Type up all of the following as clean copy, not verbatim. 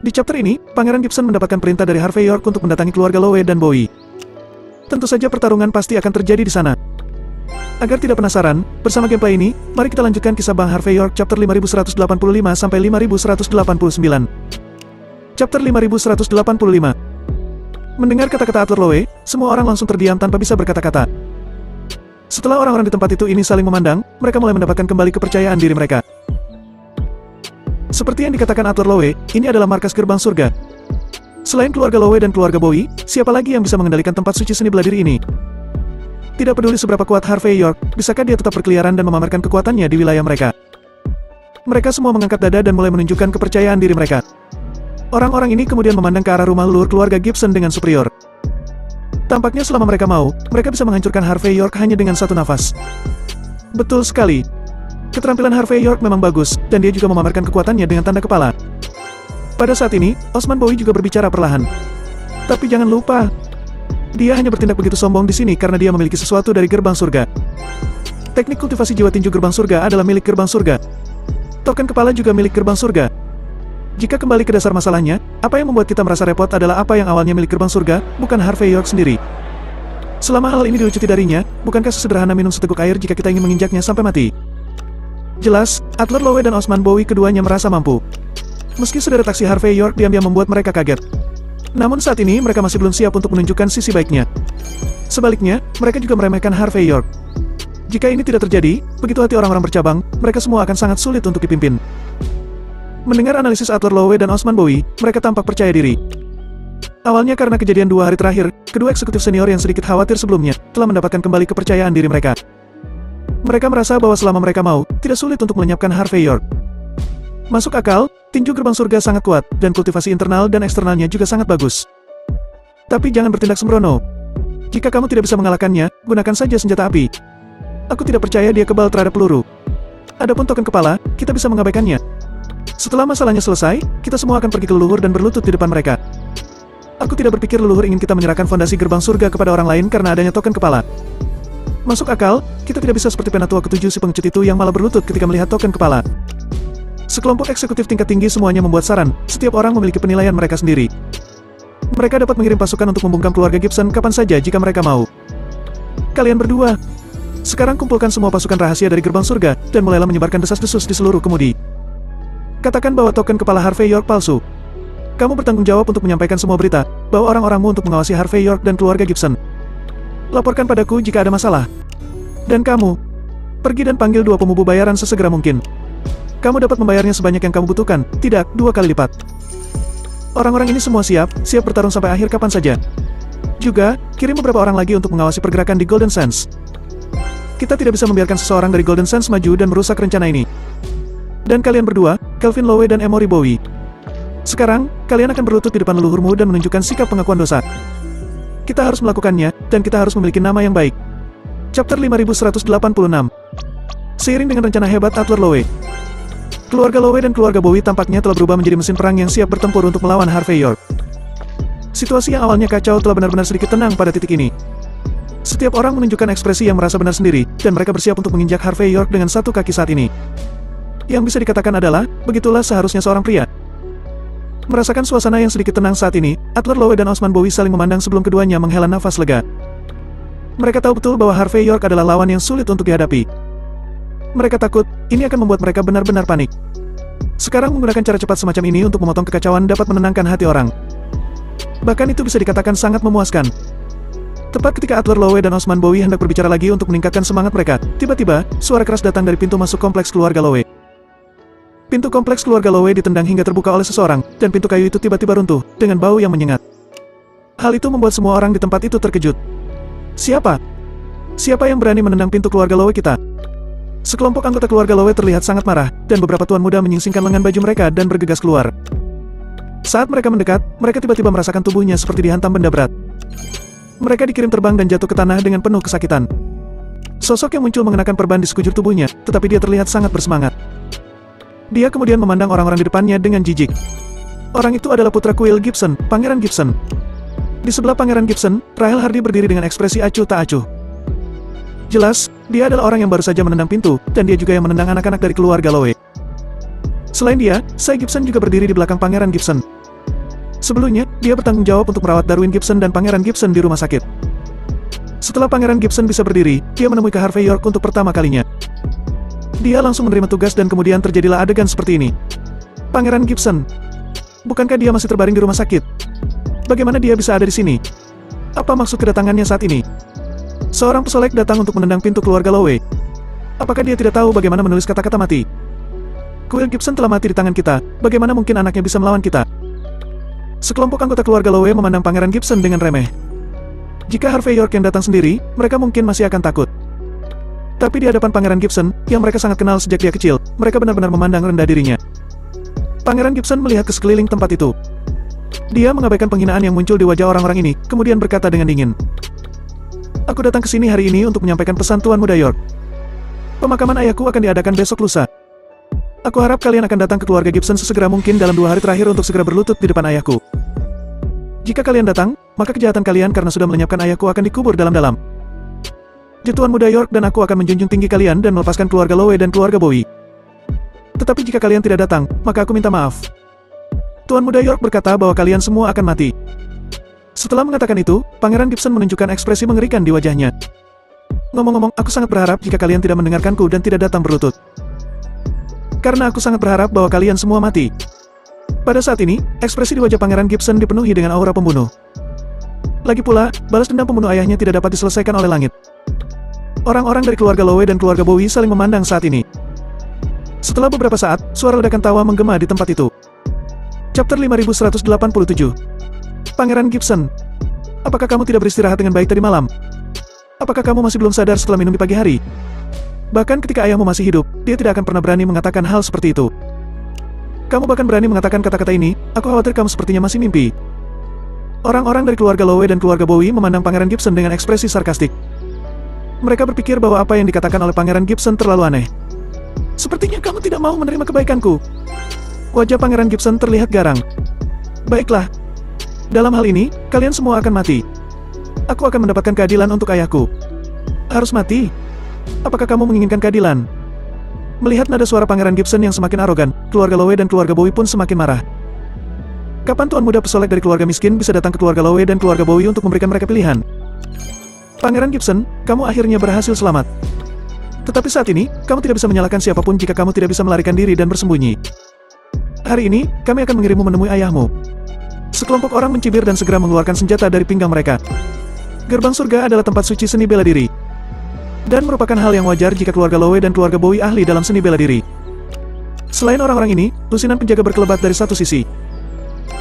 Di chapter ini, Pangeran Gibson mendapatkan perintah dari Harvey York untuk mendatangi keluarga Lowe dan Bowie. Tentu saja pertarungan pasti akan terjadi di sana. Agar tidak penasaran, bersama gameplay ini, mari kita lanjutkan kisah Bang Harvey York chapter 5185 sampai 5189. Chapter 5185. Mendengar kata-kata Adler Lowe, semua orang langsung terdiam tanpa bisa berkata-kata. Setelah orang-orang di tempat itu ini saling memandang, mereka mulai mendapatkan kembali kepercayaan diri mereka. Seperti yang dikatakan Adler Lowe, ini adalah markas gerbang surga. Selain keluarga Lowe dan keluarga Bowie, siapa lagi yang bisa mengendalikan tempat suci seni bela diri ini? Tidak peduli seberapa kuat Harvey York, bisakah dia tetap berkeliaran dan memamerkan kekuatannya di wilayah mereka? Mereka semua mengangkat dada dan mulai menunjukkan kepercayaan diri mereka. Orang-orang ini kemudian memandang ke arah rumah leluhur keluarga Gibson dengan superior. Tampaknya selama mereka mau, mereka bisa menghancurkan Harvey York hanya dengan satu nafas. Betul sekali. Keterampilan Harvey York memang bagus, dan dia juga memamerkan kekuatannya dengan tanda kepala. Pada saat ini, Osman Bowie juga berbicara perlahan. Tapi jangan lupa, dia hanya bertindak begitu sombong di sini karena dia memiliki sesuatu dari gerbang surga. Teknik kultivasi jiwa tinju gerbang surga adalah milik gerbang surga. Token kepala juga milik gerbang surga. Jika kembali ke dasar masalahnya, apa yang membuat kita merasa repot adalah apa yang awalnya milik gerbang surga, bukan Harvey York sendiri. Selama hal ini dilucuti darinya, bukankah sesederhana minum seteguk air jika kita ingin menginjaknya sampai mati? Jelas, Adler Lowe dan Osman Bowie keduanya merasa mampu. Meski sederet aksi Harvey York diam-diam membuat mereka kaget. Namun saat ini mereka masih belum siap untuk menunjukkan sisi baiknya. Sebaliknya, mereka juga meremehkan Harvey York. Jika ini tidak terjadi, begitu hati orang-orang bercabang, mereka semua akan sangat sulit untuk dipimpin. Mendengar analisis Adler Lowe dan Osman Bowie, mereka tampak percaya diri. Awalnya karena kejadian 2 hari terakhir, kedua eksekutif senior yang sedikit khawatir sebelumnya, telah mendapatkan kembali kepercayaan diri mereka. Mereka merasa bahwa selama mereka mau, tidak sulit untuk melenyapkan Harvey York. Masuk akal, tinju gerbang surga sangat kuat, dan kultivasi internal dan eksternalnya juga sangat bagus. Tapi jangan bertindak sembrono. Jika kamu tidak bisa mengalahkannya, gunakan saja senjata api. Aku tidak percaya dia kebal terhadap peluru. Adapun token kepala, kita bisa mengabaikannya. Setelah masalahnya selesai, kita semua akan pergi ke leluhur dan berlutut di depan mereka. Aku tidak berpikir leluhur ingin kita menyerahkan fondasi gerbang surga kepada orang lain karena adanya token kepala. Masuk akal, kita tidak bisa seperti penatua ketujuh si pengecut itu yang malah berlutut ketika melihat token kepala. Sekelompok eksekutif tingkat tinggi semuanya membuat saran, setiap orang memiliki penilaian mereka sendiri. Mereka dapat mengirim pasukan untuk membungkam keluarga Gibson kapan saja jika mereka mau. Kalian berdua, sekarang kumpulkan semua pasukan rahasia dari gerbang surga, dan mulailah menyebarkan desas-desus di seluruh kemudi. Katakan bahwa token kepala Harvey York palsu. Kamu bertanggung jawab untuk menyampaikan semua berita, bawa orang-orangmu untuk mengawasi Harvey York dan keluarga Gibson. Laporkan padaku jika ada masalah. Dan kamu, pergi dan panggil 2 pemubu bayaran sesegera mungkin. Kamu dapat membayarnya sebanyak yang kamu butuhkan, tidak 2 kali lipat. Orang-orang ini semua siap bertarung sampai akhir kapan saja. Juga, kirim beberapa orang lagi untuk mengawasi pergerakan di Golden Sands. Kita tidak bisa membiarkan seseorang dari Golden Sands maju dan merusak rencana ini. Dan kalian berdua, Kelvin Lowe dan Emory Bowie. Sekarang, kalian akan berlutut di depan leluhurmu dan menunjukkan sikap pengakuan dosa. Kita harus melakukannya, dan kita harus memiliki nama yang baik. Chapter 5186. Seiring dengan rencana hebat Adler Lowe, keluarga Lowe dan keluarga Bowie tampaknya telah berubah menjadi mesin perang yang siap bertempur untuk melawan Harvey York. Situasi yang awalnya kacau telah benar-benar sedikit tenang pada titik ini. Setiap orang menunjukkan ekspresi yang merasa benar sendiri, dan mereka bersiap untuk menginjak Harvey York dengan satu kaki saat ini. Yang bisa dikatakan adalah, begitulah seharusnya seorang pria. Merasakan suasana yang sedikit tenang saat ini, Adler Lowe dan Osman Bowie saling memandang sebelum keduanya menghela nafas lega. Mereka tahu betul bahwa Harvey York adalah lawan yang sulit untuk dihadapi. Mereka takut, ini akan membuat mereka benar-benar panik. Sekarang menggunakan cara cepat semacam ini untuk memotong kekacauan dapat menenangkan hati orang. Bahkan itu bisa dikatakan sangat memuaskan. Tepat ketika Adler Lowe dan Osman Bowie hendak berbicara lagi untuk meningkatkan semangat mereka, tiba-tiba, suara keras datang dari pintu masuk kompleks keluarga Lowe. Pintu kompleks keluarga Lowe ditendang hingga terbuka oleh seseorang, dan pintu kayu itu tiba-tiba runtuh, dengan bau yang menyengat. Hal itu membuat semua orang di tempat itu terkejut. Siapa? Siapa yang berani menendang pintu keluarga Lowe kita? Sekelompok anggota keluarga Lowe terlihat sangat marah, dan beberapa tuan muda menyingsingkan lengan baju mereka dan bergegas keluar. Saat mereka mendekat, mereka tiba-tiba merasakan tubuhnya seperti dihantam benda berat. Mereka dikirim terbang dan jatuh ke tanah dengan penuh kesakitan. Sosok yang muncul mengenakan perban di sekujur tubuhnya, tetapi dia terlihat sangat bersemangat. Dia kemudian memandang orang-orang di depannya dengan jijik. Orang itu adalah putra kuil Gibson, Pangeran Gibson. Di sebelah Pangeran Gibson, Rahel Hardy berdiri dengan ekspresi acuh tak acuh. Jelas, dia adalah orang yang baru saja menendang pintu, dan dia juga yang menendang anak-anak dari keluarga Lowe. Selain dia, Cy Gibson juga berdiri di belakang Pangeran Gibson. Sebelumnya, dia bertanggung jawab untuk merawat Darwin Gibson dan Pangeran Gibson di rumah sakit. Setelah Pangeran Gibson bisa berdiri, dia menemui Kak Harvey York untuk pertama kalinya. Dia langsung menerima tugas dan kemudian terjadilah adegan seperti ini. Pangeran Gibson, bukankah dia masih terbaring di rumah sakit? Bagaimana dia bisa ada di sini? Apa maksud kedatangannya saat ini? Seorang pesolek datang untuk menendang pintu keluarga Lowe. Apakah dia tidak tahu bagaimana menulis kata-kata mati? Quill Gibson telah mati di tangan kita, bagaimana mungkin anaknya bisa melawan kita? Sekelompok anggota keluarga Lowe memandang Pangeran Gibson dengan remeh. Jika Harvey York yang datang sendiri, mereka mungkin masih akan takut. Tapi di hadapan Pangeran Gibson, yang mereka sangat kenal sejak dia kecil, mereka benar-benar memandang rendah dirinya. Pangeran Gibson melihat ke sekeliling tempat itu. Dia mengabaikan penghinaan yang muncul di wajah orang-orang ini, kemudian berkata dengan dingin. Aku datang ke sini hari ini untuk menyampaikan pesan Tuan Muda York. Pemakaman ayahku akan diadakan besok lusa. Aku harap kalian akan datang ke keluarga Gibson sesegera mungkin dalam 2 hari terakhir untuk segera berlutut di depan ayahku. Jika kalian datang, maka kejahatan kalian karena sudah melenyapkan ayahku akan dikubur dalam-dalam. Tuan Muda York dan aku akan menjunjung tinggi kalian dan melepaskan keluarga Lowe dan keluarga Bowie. Tetapi jika kalian tidak datang, maka aku minta maaf. Tuan Muda York berkata bahwa kalian semua akan mati. Setelah mengatakan itu, Pangeran Gibson menunjukkan ekspresi mengerikan di wajahnya. Ngomong-ngomong, aku sangat berharap jika kalian tidak mendengarkanku dan tidak datang berlutut. Karena aku sangat berharap bahwa kalian semua mati. Pada saat ini, ekspresi di wajah Pangeran Gibson dipenuhi dengan aura pembunuh. Lagi pula, balas dendam pembunuh ayahnya tidak dapat diselesaikan oleh langit. Orang-orang dari keluarga Lowe dan keluarga Bowie saling memandang saat ini. Setelah beberapa saat, suara ledakan tawa menggema di tempat itu. Chapter 5187. Pangeran Gibson, apakah kamu tidak beristirahat dengan baik tadi malam? Apakah kamu masih belum sadar setelah minum di pagi hari? Bahkan ketika ayahmu masih hidup, dia tidak akan pernah berani mengatakan hal seperti itu. Kamu bahkan berani mengatakan kata-kata ini, aku khawatir kamu sepertinya masih mimpi. Orang-orang dari keluarga Lowe dan keluarga Bowie memandang Pangeran Gibson dengan ekspresi sarkastik. Mereka berpikir bahwa apa yang dikatakan oleh Pangeran Gibson terlalu aneh. Sepertinya kamu tidak mau menerima kebaikanku. Wajah Pangeran Gibson terlihat garang. Baiklah. Dalam hal ini, kalian semua akan mati. Aku akan mendapatkan keadilan untuk ayahku. Harus mati? Apakah kamu menginginkan keadilan? Melihat nada suara Pangeran Gibson yang semakin arogan, keluarga Lowe dan keluarga Bowie pun semakin marah. Kapan tuan muda pesolek dari keluarga miskin bisa datang ke keluarga Lowe dan keluarga Bowie untuk memberikan mereka pilihan? Pangeran Gibson, kamu akhirnya berhasil selamat. Tetapi saat ini, kamu tidak bisa menyalahkan siapapun jika kamu tidak bisa melarikan diri dan bersembunyi. Hari ini, kami akan mengirimmu menemui ayahmu. Sekelompok orang mencibir dan segera mengeluarkan senjata dari pinggang mereka. Gerbang surga adalah tempat suci seni bela diri. Dan merupakan hal yang wajar jika keluarga Lowe dan keluarga Bowie ahli dalam seni bela diri. Selain orang-orang ini, lusinan penjaga berkelebat dari satu sisi.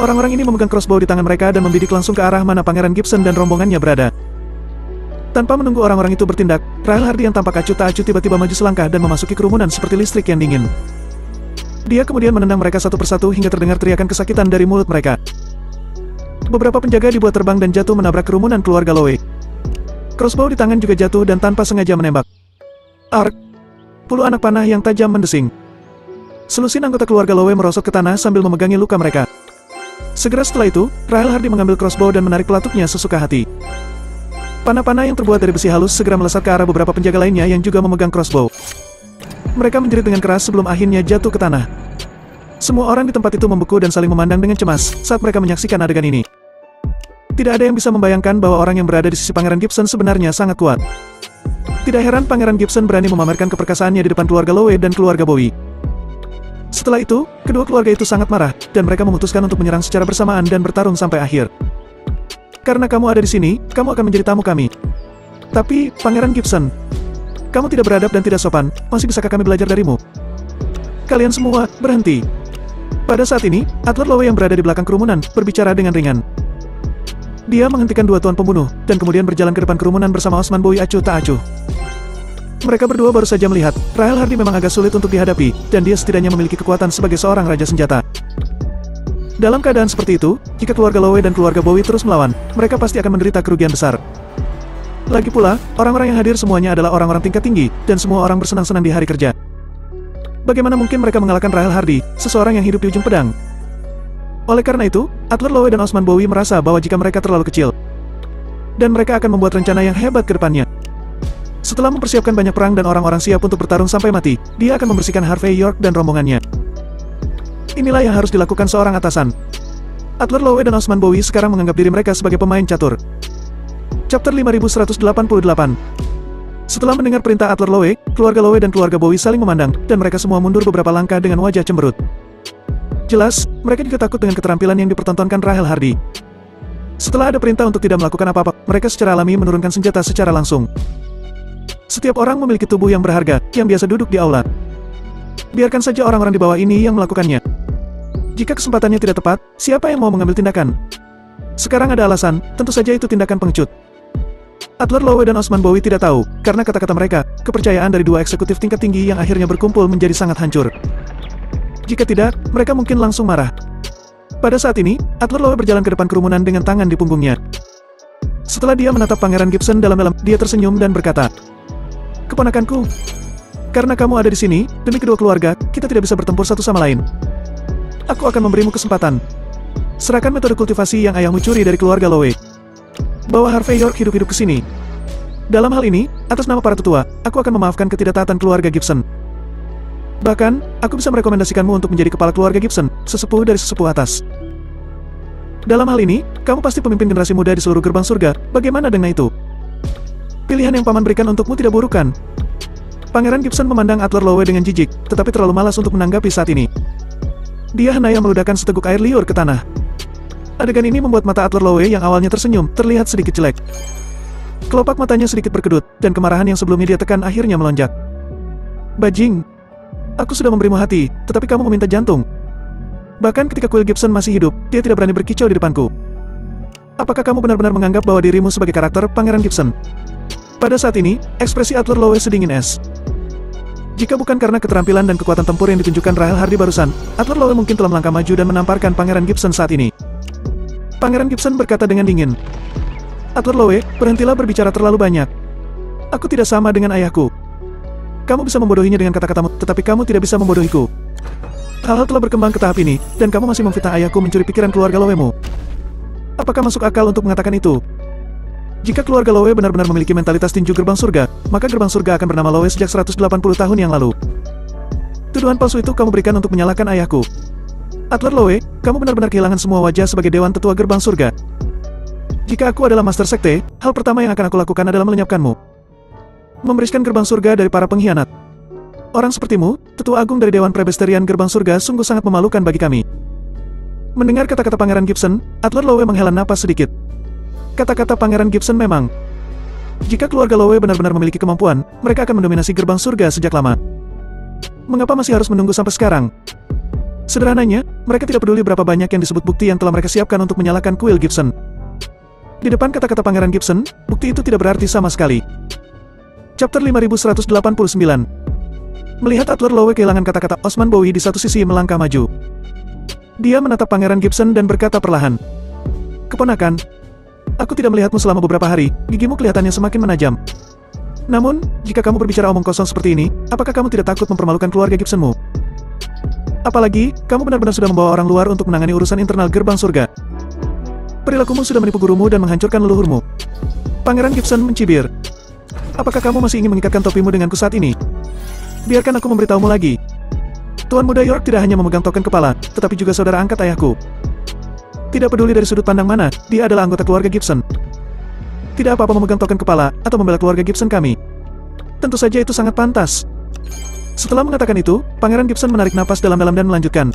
Orang-orang ini memegang crossbow di tangan mereka dan membidik langsung ke arah mana Pangeran Gibson dan rombongannya berada. Tanpa menunggu orang-orang itu bertindak, Rahel Hardy yang tampak acuh tak acuh tiba-tiba maju selangkah dan memasuki kerumunan seperti listrik yang dingin. Dia kemudian menendang mereka satu persatu hingga terdengar teriakan kesakitan dari mulut mereka. Beberapa penjaga dibuat terbang dan jatuh menabrak kerumunan keluarga Lowe. Crossbow di tangan juga jatuh dan tanpa sengaja menembak. Ark! Puluh anak panah yang tajam mendesing. Selusin anggota keluarga Lowe merosot ke tanah sambil memegangi luka mereka. Segera setelah itu, Rahel Hardy mengambil crossbow dan menarik pelapuknya sesuka hati. Panah-panah yang terbuat dari besi halus segera melesat ke arah beberapa penjaga lainnya yang juga memegang crossbow. Mereka menjerit dengan keras sebelum akhirnya jatuh ke tanah. Semua orang di tempat itu membeku dan saling memandang dengan cemas saat mereka menyaksikan adegan ini. Tidak ada yang bisa membayangkan bahwa orang yang berada di sisi Pangeran Gibson sebenarnya sangat kuat. Tidak heran Pangeran Gibson berani memamerkan keperkasaannya di depan keluarga Lowe dan keluarga Bowie. Setelah itu, kedua keluarga itu sangat marah, dan mereka memutuskan untuk menyerang secara bersamaan dan bertarung sampai akhir. Karena kamu ada di sini, kamu akan menjadi tamu kami. Tapi, Pangeran Gibson, kamu tidak beradab dan tidak sopan, masih bisakah kami belajar darimu? Kalian semua, berhenti. Pada saat ini, atlet Lowe yang berada di belakang kerumunan, berbicara dengan ringan. Dia menghentikan dua tuan pembunuh, dan kemudian berjalan ke depan kerumunan bersama Osman Bowie acuh tak acuh. Mereka berdua baru saja melihat, Rahel Hardy memang agak sulit untuk dihadapi, dan dia setidaknya memiliki kekuatan sebagai seorang raja senjata. Dalam keadaan seperti itu, jika keluarga Lowe dan keluarga Bowie terus melawan, mereka pasti akan menderita kerugian besar. Lagi pula, orang-orang yang hadir semuanya adalah orang-orang tingkat tinggi, dan semua orang bersenang-senang di hari kerja. Bagaimana mungkin mereka mengalahkan Rahel Hardy, seseorang yang hidup di ujung pedang? Oleh karena itu, atlet Lowe dan Osman Bowie merasa bahwa jika mereka terlalu kecil, dan mereka akan membuat rencana yang hebat ke depannya. Setelah mempersiapkan banyak perang dan orang-orang siap untuk bertarung sampai mati, dia akan membersihkan Harvey York dan rombongannya. Inilah yang harus dilakukan seorang atasan. Adler Lowe dan Osman Bowie sekarang menganggap diri mereka sebagai pemain catur. Chapter 5188. Setelah mendengar perintah Adler Lowe, keluarga Lowe dan keluarga Bowie saling memandang, dan mereka semua mundur beberapa langkah dengan wajah cemberut. Jelas, mereka juga takut dengan keterampilan yang dipertontonkan Rahel Hardy. Setelah ada perintah untuk tidak melakukan apa-apa, mereka secara alami menurunkan senjata secara langsung. Setiap orang memiliki tubuh yang berharga, yang biasa duduk di aula. Biarkan saja orang-orang di bawah ini yang melakukannya. Jika kesempatannya tidak tepat, siapa yang mau mengambil tindakan? Sekarang ada alasan, tentu saja itu tindakan pengecut. Adler Lowe dan Osman Bowie tidak tahu, karena kata-kata mereka, kepercayaan dari dua eksekutif tingkat tinggi yang akhirnya berkumpul menjadi sangat hancur. Jika tidak, mereka mungkin langsung marah. Pada saat ini, Adler Lowe berjalan ke depan kerumunan dengan tangan di punggungnya. Setelah dia menatap Pangeran Gibson dalam-dalam, dia tersenyum dan berkata, "Keponakanku, karena kamu ada di sini, demi kedua keluarga, kita tidak bisa bertempur satu sama lain. Aku akan memberimu kesempatan. Serahkan metode kultivasi yang ayahmu curi dari keluarga Lowe. Bawa Harvey York hidup-hidup ke sini. Dalam hal ini, atas nama para tetua, aku akan memaafkan ketidaktaatan keluarga Gibson. Bahkan, aku bisa merekomendasikanmu untuk menjadi kepala keluarga Gibson, sesepuh dari sesepuh atas. Dalam hal ini, kamu pasti pemimpin generasi muda di seluruh gerbang surga, bagaimana dengan itu? Pilihan yang paman berikan untukmu tidak buruk kan?" Pangeran Gibson memandang Adler Lowe dengan jijik, tetapi terlalu malas untuk menanggapi saat ini. Dia henaya meludahkan seteguk air liur ke tanah. Adegan ini membuat mata Adler Lowe yang awalnya tersenyum, terlihat sedikit jelek. Kelopak matanya sedikit berkedut, dan kemarahan yang sebelumnya dia tekan akhirnya melonjak. "Bajing! Aku sudah memberimu hati, tetapi kamu meminta jantung. Bahkan ketika Quill Gibson masih hidup, dia tidak berani berkicau di depanku. Apakah kamu benar-benar menganggap bahwa dirimu sebagai karakter Pangeran Gibson?" Pada saat ini, ekspresi Adler Lowe sedingin es. Jika bukan karena keterampilan dan kekuatan tempur yang ditunjukkan Rahel Hardy barusan, Adler Lowe mungkin telah melangkah maju dan menamparkan Pangeran Gibson saat ini. Pangeran Gibson berkata dengan dingin, "Adler Lowe, berhentilah berbicara terlalu banyak. Aku tidak sama dengan ayahku. Kamu bisa membodohinya dengan kata-katamu, tetapi kamu tidak bisa membodohiku. Hal-hal telah berkembang ke tahap ini, dan kamu masih memfitnah ayahku mencuri pikiran keluarga Lowe-mu. Apakah masuk akal untuk mengatakan itu? Jika keluarga Lowe benar-benar memiliki mentalitas tinju gerbang surga, maka gerbang surga akan bernama Lowe sejak 180 tahun yang lalu. Tuduhan palsu itu kamu berikan untuk menyalahkan ayahku. Adler Lowe, kamu benar-benar kehilangan semua wajah sebagai Dewan Tetua Gerbang Surga. Jika aku adalah Master Sekte, hal pertama yang akan aku lakukan adalah melenyapkanmu. Membersihkan Gerbang Surga dari para pengkhianat. Orang sepertimu, Tetua Agung dari Dewan Prebesterian Gerbang Surga sungguh sangat memalukan bagi kami." Mendengar kata-kata Pangeran Gibson, Adler Lowe menghela napas sedikit. Kata-kata Pangeran Gibson memang. Jika keluarga Lowe benar-benar memiliki kemampuan, mereka akan mendominasi Gerbang Surga sejak lama. Mengapa masih harus menunggu sampai sekarang? Sederhananya, mereka tidak peduli berapa banyak yang disebut bukti yang telah mereka siapkan untuk menyalahkan Quill Gibson. Di depan kata-kata Pangeran Gibson, bukti itu tidak berarti sama sekali. Chapter 5189. Melihat Adler Lowe kehilangan kata-kata, Osman Bowie di satu sisi melangkah maju. Dia menatap Pangeran Gibson dan berkata perlahan, "Keponakan, aku tidak melihatmu selama beberapa hari, gigimu kelihatannya semakin menajam. Namun, jika kamu berbicara omong kosong seperti ini, apakah kamu tidak takut mempermalukan keluarga Gibsonmu? Apalagi, kamu benar-benar sudah membawa orang luar untuk menangani urusan internal gerbang surga. Perilakumu sudah menipu gurumu dan menghancurkan leluhurmu." Pangeran Gibson mencibir. "Apakah kamu masih ingin mengikatkan topimu denganku saat ini? Biarkan aku memberitahumu lagi. Tuan Muda York tidak hanya memegang token kepala, tetapi juga saudara angkat ayahku. Tidak peduli dari sudut pandang mana, dia adalah anggota keluarga Gibson. Tidak apa-apa memegang token kepala, atau membela keluarga Gibson kami. Tentu saja itu sangat pantas." Setelah mengatakan itu, Pangeran Gibson menarik napas dalam-dalam dan melanjutkan.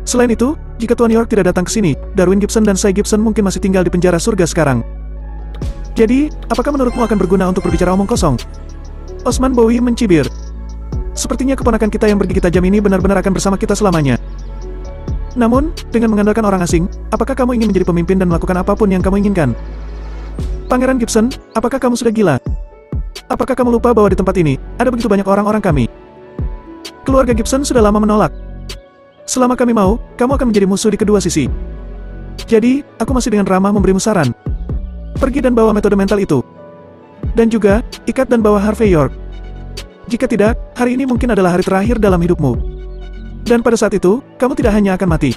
"Selain itu, jika Tuan York tidak datang ke sini, Darwin Gibson dan Cy Gibson mungkin masih tinggal di penjara surga sekarang. Jadi, apakah menurutmu akan berguna untuk berbicara omong kosong?" Osman Bowie mencibir. "Sepertinya keponakan kita yang bergigi tajam ini benar-benar akan bersama kita selamanya. Namun, dengan mengandalkan orang asing, apakah kamu ingin menjadi pemimpin dan melakukan apapun yang kamu inginkan? Pangeran Gibson, apakah kamu sudah gila? Apakah kamu lupa bahwa di tempat ini, ada begitu banyak orang-orang kami? Keluarga Gibson sudah lama menolak. Selama kami mau, kamu akan menjadi musuh di kedua sisi. Jadi, aku masih dengan ramah memberimu saran. Pergi dan bawa metode mental itu. Dan juga, ikat dan bawa Harvey York. Jika tidak, hari ini mungkin adalah hari terakhir dalam hidupmu. Dan pada saat itu, kamu tidak hanya akan mati.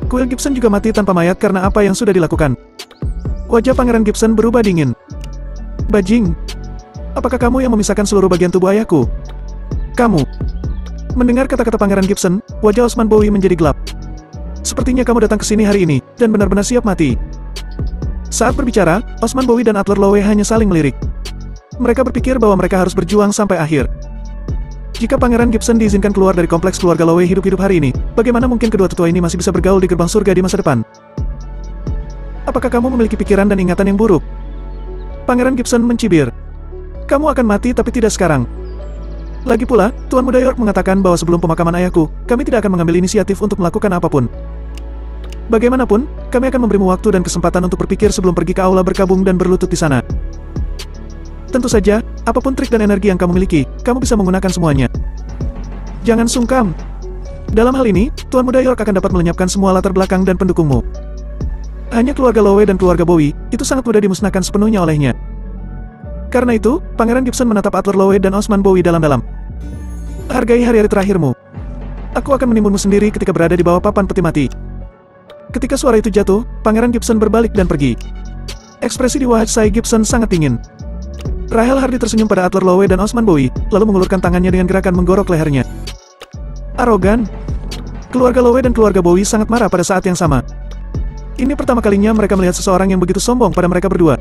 Quill Gibson juga mati tanpa mayat karena apa yang sudah dilakukan." Wajah Pangeran Gibson berubah dingin. "Bajing! Apakah kamu yang memisahkan seluruh bagian tubuh ayahku? Kamu!" Mendengar kata-kata Pangeran Gibson, wajah Osman Bowie menjadi gelap. Sepertinya kamu datang ke sini hari ini, dan benar-benar siap mati. Saat berbicara, Osman Bowie dan Adler Lowe hanya saling melirik. Mereka berpikir bahwa mereka harus berjuang sampai akhir. Jika Pangeran Gibson diizinkan keluar dari kompleks keluarga Lowe hidup-hidup hari ini, bagaimana mungkin kedua tetua ini masih bisa bergaul di gerbang surga di masa depan? Apakah kamu memiliki pikiran dan ingatan yang buruk? Pangeran Gibson mencibir. Kamu akan mati tapi tidak sekarang. Lagi pula, Tuan Muda York mengatakan bahwa sebelum pemakaman ayahku, kami tidak akan mengambil inisiatif untuk melakukan apapun. Bagaimanapun, kami akan memberimu waktu dan kesempatan untuk berpikir sebelum pergi ke aula berkabung dan berlutut di sana. Tentu saja, apapun trik dan energi yang kamu miliki, kamu bisa menggunakan semuanya. Jangan sungkan. Dalam hal ini, Tuan Muda York akan dapat melenyapkan semua latar belakang dan pendukungmu. Hanya keluarga Lowe dan keluarga Bowie, itu sangat mudah dimusnahkan sepenuhnya olehnya. Karena itu, Pangeran Gibson menatap Adler Lowe dan Osman Bowie dalam-dalam. Hargai hari-hari terakhirmu. Aku akan menimbunmu sendiri ketika berada di bawah papan peti mati. Ketika suara itu jatuh, Pangeran Gibson berbalik dan pergi. Ekspresi di wajah Sai Gibson sangat dingin. Rahel Hardy tersenyum pada Adler Lowe dan Osman Bowie, lalu mengulurkan tangannya dengan gerakan menggorok lehernya. Arogan. Keluarga Lowe dan keluarga Bowie sangat marah pada saat yang sama. Ini pertama kalinya mereka melihat seseorang yang begitu sombong pada mereka berdua.